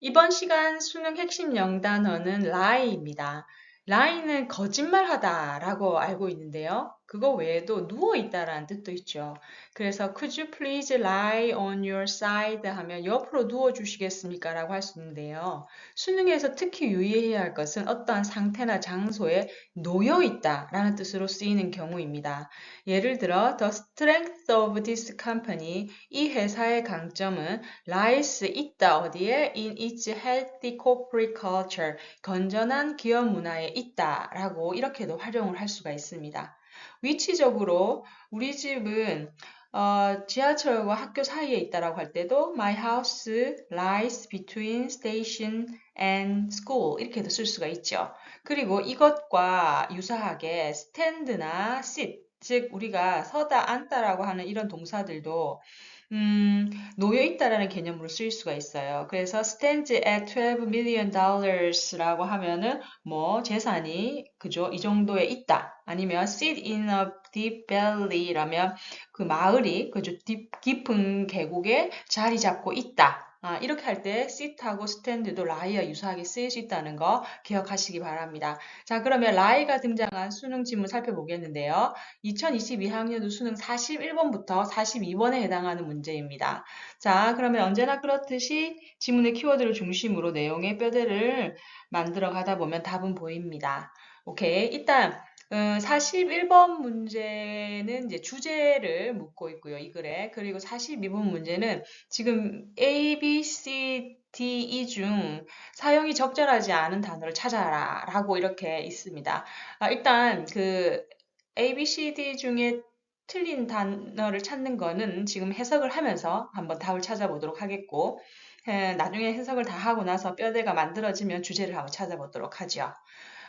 이번 시간 수능 핵심 영단어는 lie입니다. lie는 거짓말하다 라고 알고 있는데요. 그거 외에도 누워있다라는 뜻도 있죠. 그래서 could you please lie on your side 하면 옆으로 누워주시겠습니까? 라고 할 수 있는데요. 수능에서 특히 유의해야 할 것은 어떠한 상태나 장소에 놓여있다 라는 뜻으로 쓰이는 경우입니다. 예를 들어 the strength of this company, 이 회사의 강점은 lies 있다 어디에 in its healthy corporate culture, 건전한 기업 문화에 있다 라고 이렇게도 활용을 할 수가 있습니다. 위치적으로 우리 집은 지하철과 학교 사이에 있다라고 할 때도 my house lies between station and school 이렇게도 쓸 수가 있죠. 그리고 이것과 유사하게 stand나 sit, 즉 우리가 서다 앉다라고 하는 이런 동사들도 놓여 있다라는 개념으로 쓰일 수가 있어요. 그래서 stands at $12 million 라고 하면은 뭐 재산이 그죠? 이 정도에 있다. 아니면 sit in a deep valley라면 그 마을이 그죠? 깊은 계곡에 자리 잡고 있다. 이렇게 할 때 sit하고 stand도 lie와 유사하게 쓰일 수 있다는 거 기억하시기 바랍니다. 자, 그러면 lie가 등장한 수능 지문 살펴보겠는데요. 2022학년도 수능 41번부터 42번에 해당하는 문제입니다. 자, 그러면 언제나 그렇듯이 지문의 키워드를 중심으로 내용의 뼈대를 만들어 가다 보면 답은 보입니다. 오케이. 일단 41번 문제는 이제 주제를 묻고 있고요. 이 글에. 그리고 42번 문제는 지금 A, B, C, D, E 중 사용이 적절하지 않은 단어를 찾아라 라고 이렇게 있습니다. 일단 그 A, B, C, D 중에 틀린 단어를 찾는 거는 지금 해석을 하면서 한번 답을 찾아보도록 하겠고, 나중에 해석을 다 하고 나서 뼈대가 만들어지면 주제를 한번 찾아보도록 하죠.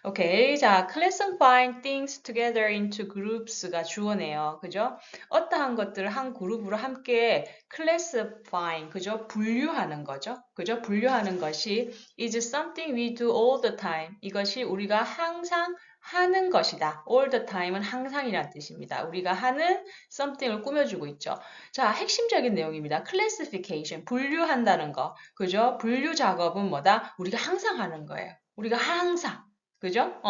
오케이. 자, classifying things together into groups가 주어네요. 그죠? 어떠한 것들을 한 그룹으로 함께 classifying, 그죠? 분류하는 거죠. 그죠? 분류하는 것이 is something we do all the time. 이것이 우리가 항상 하는 것이다. all the time은 항상이란 뜻입니다. 우리가 하는 something을 꾸며주고 있죠. 자, 핵심적인 내용입니다. classification, 분류한다는 거. 그죠? 분류 작업은 뭐다? 우리가 항상 하는 거예요. 우리가 항상. 그죠?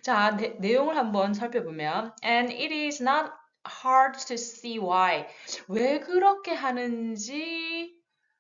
자, 내용을 한번 살펴보면 and it is not hard to see why. 왜 그렇게 하는지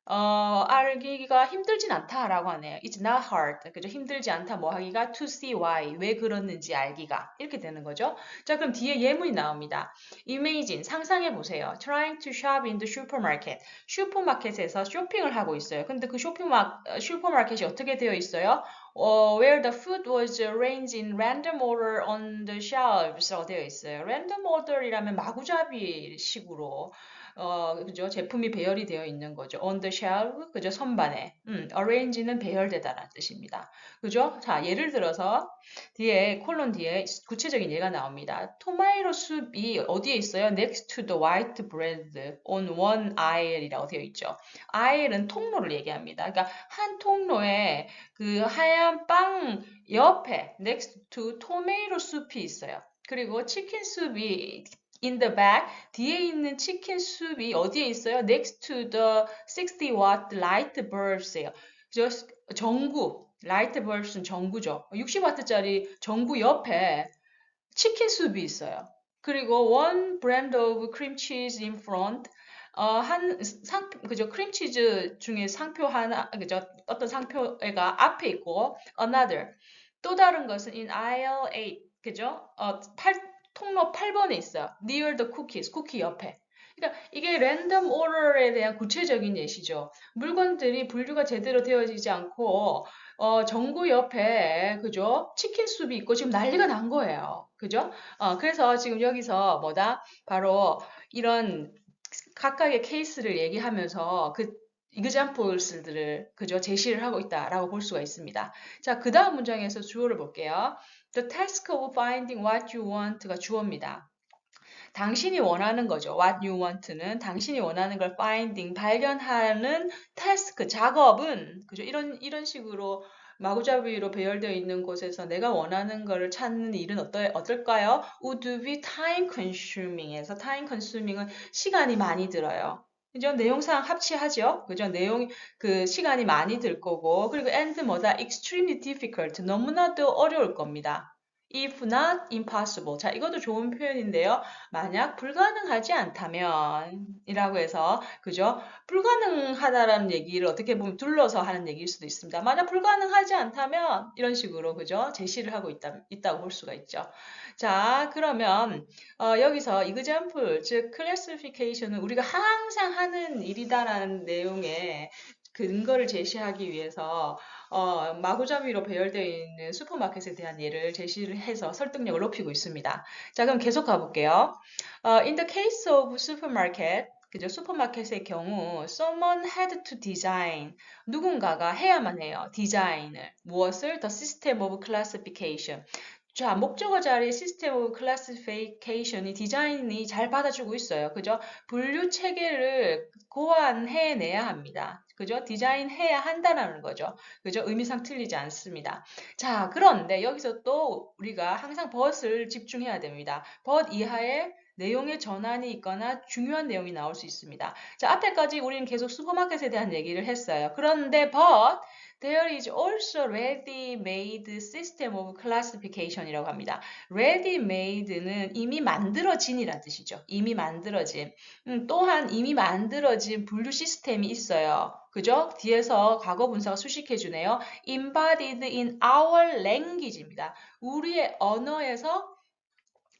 알기가 힘들진 않다라고 하네요. It's not hard. 그죠? 힘들지 않다 뭐 하기가 to see why. 왜 그러는지 알기가. 이렇게 되는 거죠. 자, 그럼 뒤에 예문이 나옵니다. Imagine, 상상해 보세요. Trying to shop in the supermarket. 슈퍼마켓에서 쇼핑을 하고 있어요. 근데 그 슈퍼마켓이 어떻게 되어 있어요? Where the food was arranged in random order on the shelves라고 되어 있어요. random order이라면 마구잡이 식으로 그죠? 제품이 배열이 되어 있는 거죠. on the shelf, 그죠? 선반에. arrange는 배열되다라는 뜻입니다. 그죠? 자, 예를 들어서 뒤에 콜론 뒤에 구체적인 예가 나옵니다. 토마토 숲이 어디에 있어요? next to the white bread on one aisle이라고 되어 있죠. aisle은 통로를 얘기합니다. 그러니까 한 통로에 그 하얀 빵 옆에 next to 토마토 숲이 있어요. 그리고 치킨 숲이 in the back 뒤에 있는 치킨 숲이 어디에 있어요? next to the 60watt light bulbs예요. 전구 라이트 벌스는 전구죠. 60와트짜리 전구 옆에 치킨 숲이 있어요. 그리고 one brand of cream cheese in front. 그죠? 크림치즈 중에 상표 하나, 그죠? 어떤 상표가 앞에 있고, another. 또 다른 것은 in aisle 8, 그죠? 통로 8번에 있어요. near the cookies, 쿠키 옆에. 그러니까 이게 랜덤 오더에 대한 구체적인 예시죠. 물건들이 분류가 제대로 되어지지 않고 전구 옆에 그죠? 치킨 sup이 있고 지금 난리가 난 거예요. 그죠? 그래서 지금 여기서 뭐다? 바로 이런 각각의 케이스를 얘기하면서 그 examples들을 그죠? 제시를 하고 있다라고 볼 수가 있습니다. 자, 그 다음 문장에서 주어를 볼게요. The task of finding what you want가 주어입니다. 당신이 원하는 거죠. What you want는 당신이 원하는 걸 finding, 발견하는 task, 작업은 그죠? 이런 식으로 마구잡이로 배열되어 있는 곳에서 내가 원하는 거를 찾는 일은 어떨까요? Would be time consuming에서 time consuming은 시간이 많이 들어요. 그죠? 내용상 합치하죠. 그죠? 그 시간이 많이 들 거고, 그리고 and 뭐다? extremely difficult. 너무나도 어려울 겁니다. if not impossible. 자, 이것도 좋은 표현인데요. 만약 불가능하지 않다면, 이라고 해서, 그죠? 불가능하다라는 얘기를 어떻게 보면 둘러서 하는 얘기일 수도 있습니다. 만약 불가능하지 않다면, 이런 식으로, 그죠? 제시를 하고 있다고 볼 수가 있죠. 자, 그러면, 여기서 example, 즉 classification은 우리가 항상 하는 일이다라는 내용의 근거를 제시하기 위해서 마구잡이로 배열되어 있는 슈퍼마켓에 대한 예를 제시를 해서 설득력을 높이고 있습니다. 자, 그럼 계속 가볼게요. In the case of supermarket, 그죠? 슈퍼마켓의 경우 someone had to design 누군가가 해야만 해요. 디자인을 무엇을? The system of classification 자, 목적어 자리 시스템 오브 클래시피케이션이 디자인이 잘 받아주고 있어요. 그죠? 분류 체계를 고안해내야 합니다. 그죠? 디자인해야 한다는 거죠. 그죠? 의미상 틀리지 않습니다. 자, 그런데 여기서 또 우리가 항상 but을 집중해야 됩니다. but 이하에 내용의 전환이 있거나 중요한 내용이 나올 수 있습니다. 자, 앞에까지 우리는 계속 슈퍼마켓에 대한 얘기를 했어요. 그런데 but There is also ready-made system of classification이라고 합니다. ready-made는 이미 만들어진이란 뜻이죠. 이미 만들어진. 또한 이미 만들어진 분류 시스템이 있어요. 그죠? 뒤에서 과거 분사가 수식해 주네요. embodied in our language입니다. 우리의 언어에서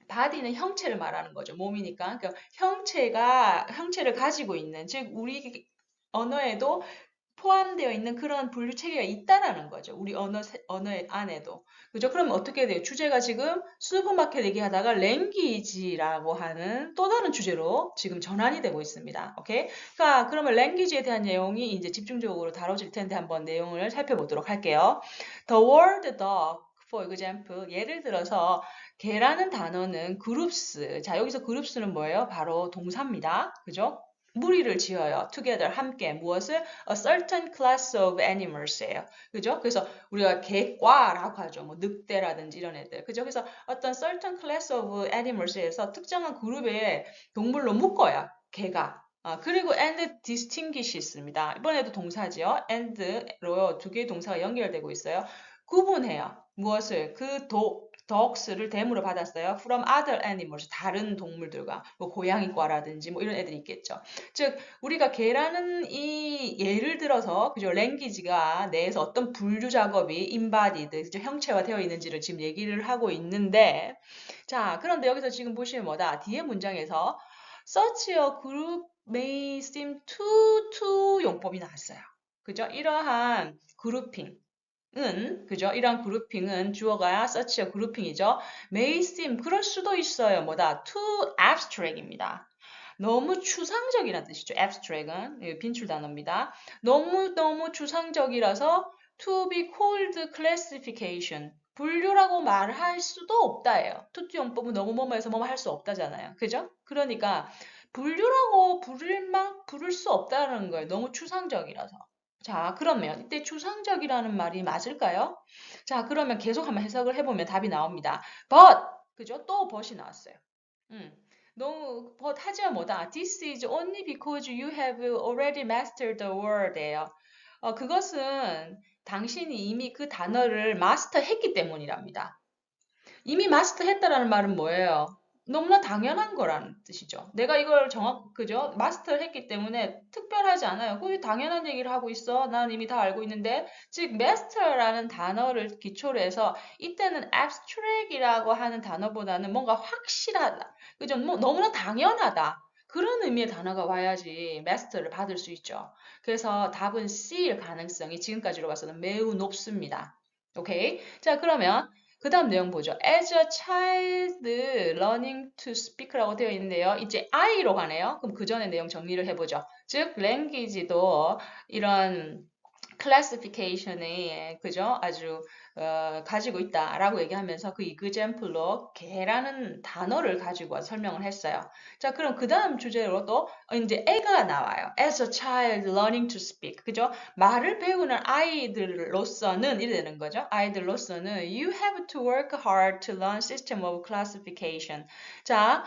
body는 형체를 말하는 거죠. 몸이니까. 그러니까 형체를 가지고 있는, 즉 우리 언어에도 포함되어 있는 그런 분류 체계가 있다라는 거죠. 우리 언어 안에도. 그죠? 그럼 어떻게 돼요? 주제가 지금 슈퍼마켓 얘기하다가 랭귀지라고 하는 또 다른 주제로 지금 전환이 되고 있습니다. 오케이? 그러니까 그러면 랭귀지에 대한 내용이 이제 집중적으로 다뤄질 텐데 한번 내용을 살펴보도록 할게요. The word dog, for example, 예를 들어서 개라는 단어는 groups. 자, 여기서 groups는 뭐예요? 바로 동사입니다. 그죠? 무리를 지어요. together, 함께. 무엇을? A certain class of animals예요. 그죠? 그래서 우리가 개과라고 하죠. 뭐 늑대라든지 이런 애들. 그죠? 그래서 어떤 certain class of animals에서 특정한 그룹의 동물로 묶어요. 개가. 그리고 and distinguishes입니다. 이번에도 동사지요. and로 두 개의 동사가 연결되고 있어요. 구분해요. 무엇을? dogs를 대물로 받았어요. from other animals, 다른 동물들과 뭐 고양이과라든지 뭐 이런 애들이 있겠죠. 즉 우리가 개라는 이 예를 들어서 그죠? 랭귀지가 내에서 어떤 분류 작업이 embodied, 그죠? 형체화되어 있는지를 지금 얘기를 하고 있는데 자 그런데 여기서 지금 보시면 뭐다? 뒤에 문장에서 such a group may seem to 용법이 나왔어요. 그죠? 이러한 그룹핑 그죠? 이런 그룹핑은 주어가 such a 그룹핑이죠. may seem, 그럴 수도 있어요. 뭐다? too abstract입니다. 너무 추상적이라는 뜻이죠. abstract은 빈출 단어입니다. 너무 추상적이라서 to be called classification. 분류라고 말할 수도 없다예요. 투투 용법은 너무 뭐뭐해서 뭐뭐 할 수 없다잖아요. 그죠? 그러니까 분류라고 부를 수 없다는 거예요. 너무 추상적이라서. 자, 그러면 이때 추상적이라는 말이 맞을까요? 자, 그러면 계속 한번 해석을 해보면 답이 나옵니다. but, 그죠? 또 but이 나왔어요. 너무 but 하지만 뭐다? This is only because you have already mastered the word예요. 그것은 당신이 이미 그 단어를 마스터했기 때문이랍니다. 이미 마스터했다라는 말은 뭐예요? 너무나 당연한 거라는 뜻이죠. 내가 이걸 그죠? 마스터를 했기 때문에 특별하지 않아요. 그게 당연한 얘기를 하고 있어. 난 이미 다 알고 있는데. 즉, master라는 단어를 기초로 해서 이때는 abstract이라고 하는 단어보다는 뭔가 확실하다. 그죠? 뭐 너무나 당연하다. 그런 의미의 단어가 와야지 master를 받을 수 있죠. 그래서 답은 C일 가능성이 지금까지로 봐서는 매우 높습니다. 오케이? 자, 그러면 그 다음 내용 보죠. As a child learning to speak라고 되어 있는데요. 이제 I로 가네요. 그럼 그 전에 내용 정리를 해보죠. 즉, language도 이런 클래시피케이션에 그죠? 아주 가지고 있다라고 얘기하면서 그 example로 개라는 단어를 가지고 와서 설명을 했어요. 자, 그럼 그 다음 주제로 또 이제 애가 나와요. As a child learning to speak. 그죠? 말을 배우는 아이들로서는 이래 되는 거죠. 아이들로서는 you have to work hard to learn system of classification. 자,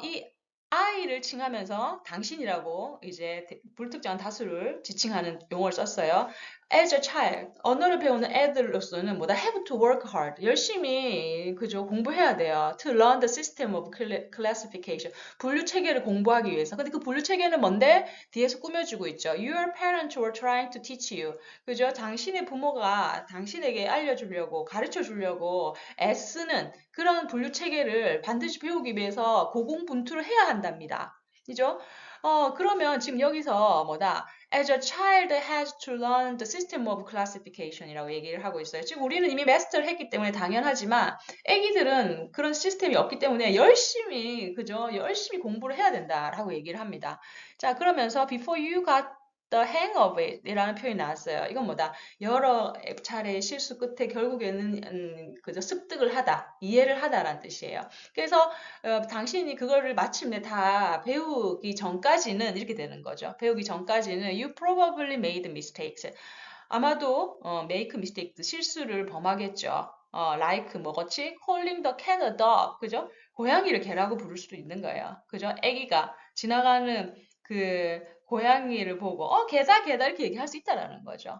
이 I를 칭하면서 당신이라고 이제 불특정한 다수를 지칭하는 용어를 썼어요. As a child, 언어를 배우는 애들로서는 뭐다 have to work hard. 열심히 그죠 공부해야 돼요. To learn the system of classification. 분류 체계를 공부하기 위해서. 근데 그 분류 체계는 뭔데? 뒤에서 꾸며주고 있죠. Your parents were trying to teach you. 그죠? 당신의 부모가 당신에게 알려주려고 가르쳐 주려고 애쓰는 그런 분류 체계를 반드시 배우기 위해서 고공분투를 해야 한답니다. 그죠? 그러면 지금 여기서 뭐다? As a child has to learn the system of classification이라고 얘기를 하고 있어요. 지금 우리는 이미 마스터를 했기 때문에 당연하지만 애기들은 그런 시스템이 없기 때문에 열심히 그죠? 열심히 공부를 해야 된다라고 얘기를 합니다. 자, 그러면서 before you got the hang of it 이라는 표현이 나왔어요. 이건 뭐다? 여러 차례 실수 끝에 결국에는 그저 습득을 하다, 이해를 하다라는 뜻이에요. 그래서 당신이 그거를 마침내 다 배우기 전까지는 이렇게 되는 거죠. 배우기 전까지는 you probably made mistakes. 아마도 make mistake 실수를 범하겠죠. like 뭐같이 calling the cat a dog, 그죠? 고양이를 개라고 부를 수도 있는 거예요. 그죠? 아기가 지나가는 그 고양이를 보고 개다 개다 이렇게 얘기할 수 있다라는 거죠.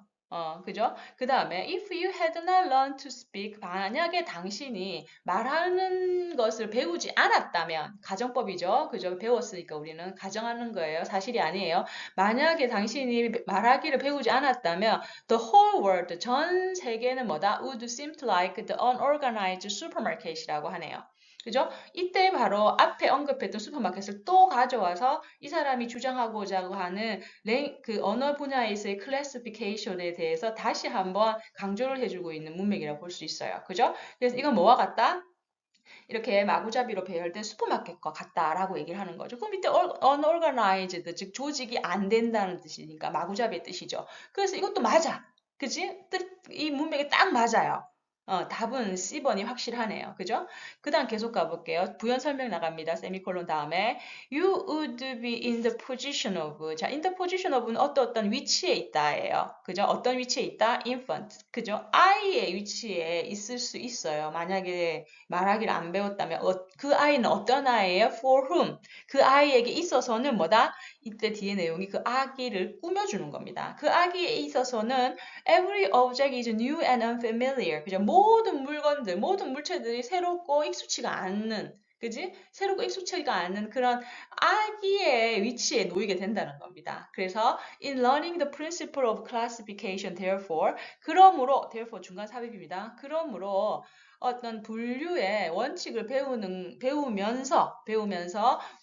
그죠? 그 다음에 if you had not learned to speak, 만약에 당신이 말하는 것을 배우지 않았다면, 가정법이죠. 그죠? 배웠으니까 우리는 가정하는 거예요. 사실이 아니에요. 만약에 당신이 말하기를 배우지 않았다면 the whole world, 전 세계는 뭐다? would seem like the unorganized supermarket이라고 하네요. 그죠? 이때 바로 앞에 언급했던 슈퍼마켓을 또 가져와서 이 사람이 주장하고자 하는 그 언어 분야에서의 클래시피케이션에 대해서 다시 한번 강조를 해주고 있는 문맥이라고 볼 수 있어요. 그죠? 그래서 이건 뭐와 같다? 이렇게 마구잡이로 배열된 슈퍼마켓과 같다라고 얘기를 하는 거죠. 그럼 이때 unorganized, 즉 조직이 안 된다는 뜻이니까 마구잡이의 뜻이죠. 그래서 이것도 맞아. 그지? 이 문맥에 딱 맞아요. 답은 C번이 확실하네요. 그죠? 그 다음 계속 가볼게요. 부연 설명 나갑니다. 세미콜론 다음에 You would be in the position of. 자, in the position of는 어떤 위치에 있다예요. 그죠? 어떤 위치에 있다? infant. 그죠? 아이의 위치에 있을 수 있어요. 만약에 말하기를 안 배웠다면 그 아이는 어떤 아이예요? For whom? 그 아이에게 있어서는 뭐다? 이때 뒤에 내용이 그 아기를 꾸며주는 겁니다. 그 아기에 있어서는 every object is new and unfamiliar. 그죠? 모든 물건들, 모든 물체들이 새롭고 익숙치가 않는 그지? 새롭고 익숙치가 않은 그런 아기의 위치에 놓이게 된다는 겁니다. 그래서 in learning the principle of classification, therefore, therefore 중간 삽입입니다. 그러므로 어떤 분류의 원칙을 배우면서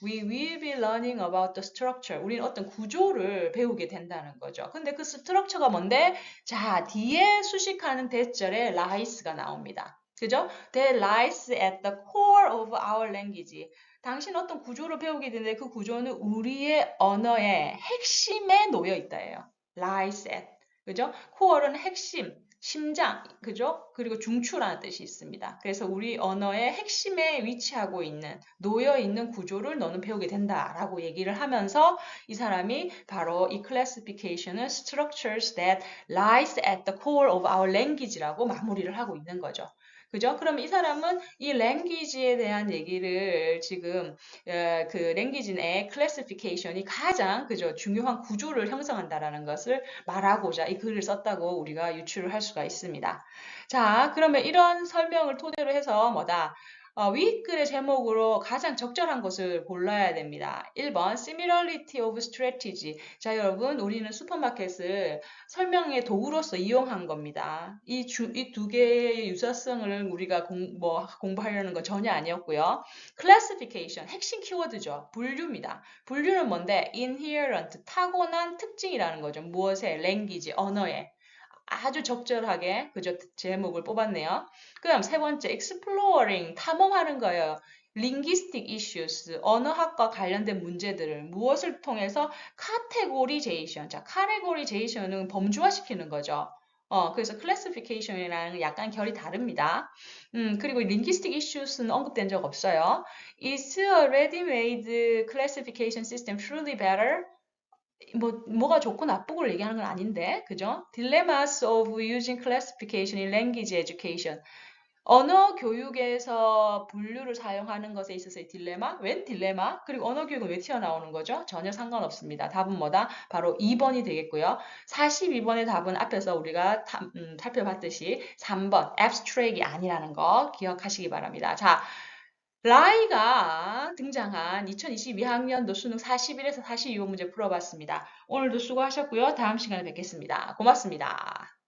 we will be learning about the structure. 우리는 어떤 구조를 배우게 된다는 거죠. 근데 그 스트럭처가 뭔데? 자, 뒤에 수식하는 대절에 lies가 나옵니다. 그죠? That lies at the core of our language. 당신 어떤 구조를 배우게 되는데 그 구조는 우리의 언어의 핵심에 놓여 있다예요. lies at. 그죠? core는 핵심. 심장, 그죠? 그리고 중추라는 뜻이 있습니다. 그래서 우리 언어의 핵심에 위치하고 있는, 놓여 있는 구조를 너는 배우게 된다라고 얘기를 하면서 이 사람이 바로 이 classification은 structures that lies at the core of our language라고 마무리를 하고 있는 거죠. 그죠? 그럼 이 사람은 이 language에 대한 얘기를 지금 그 language 내 classification이 가장 그죠? 중요한 구조를 형성한다라는 것을 말하고자 이 글을 썼다고 우리가 유추를 할 수가 있습니다. 자, 그러면 이런 설명을 토대로 해서 뭐다? 윗글의 제목으로 가장 적절한 것을 골라야 됩니다. 1번 Similarity of Strategy. 자, 여러분 우리는 슈퍼마켓을 설명의 도구로서 이용한 겁니다. 이 두 개의 유사성을 우리가 공부하려는 건 전혀 아니었고요. Classification, 핵심 키워드죠. 분류입니다. 분류는 뭔데? Inherent, 타고난 특징이라는 거죠. 무엇에? language, 언어에. 아주 적절하게 그저 제목을 뽑았네요. 그 다음 세 번째, exploring, 탐험하는 거예요. linguistic issues, 언어학과 관련된 문제들을 무엇을 통해서 categorization, 자, categorization은 범주화시키는 거죠. 그래서 classification이랑 약간 결이 다릅니다. 그리고 linguistic issues는 언급된 적 없어요. Is a ready-made classification system truly better? 뭐가 좋고 나쁘고를 얘기하는 건 아닌데, 그죠? Dilemmas of using classification in language education. 언어 교육에서 분류를 사용하는 것에 있어서의 딜레마? 웬 딜레마? 그리고 언어 교육은 왜 튀어나오는 거죠? 전혀 상관없습니다. 답은 뭐다? 바로 2번이 되겠고요. 42번의 답은 앞에서 우리가 살펴봤듯이 3번 abstract이 아니라는 거 기억하시기 바랍니다. 자, 라이가 등장한 2022학년도 수능 41에서 42번 문제 풀어봤습니다. 오늘도 수고하셨고요. 다음 시간에 뵙겠습니다. 고맙습니다.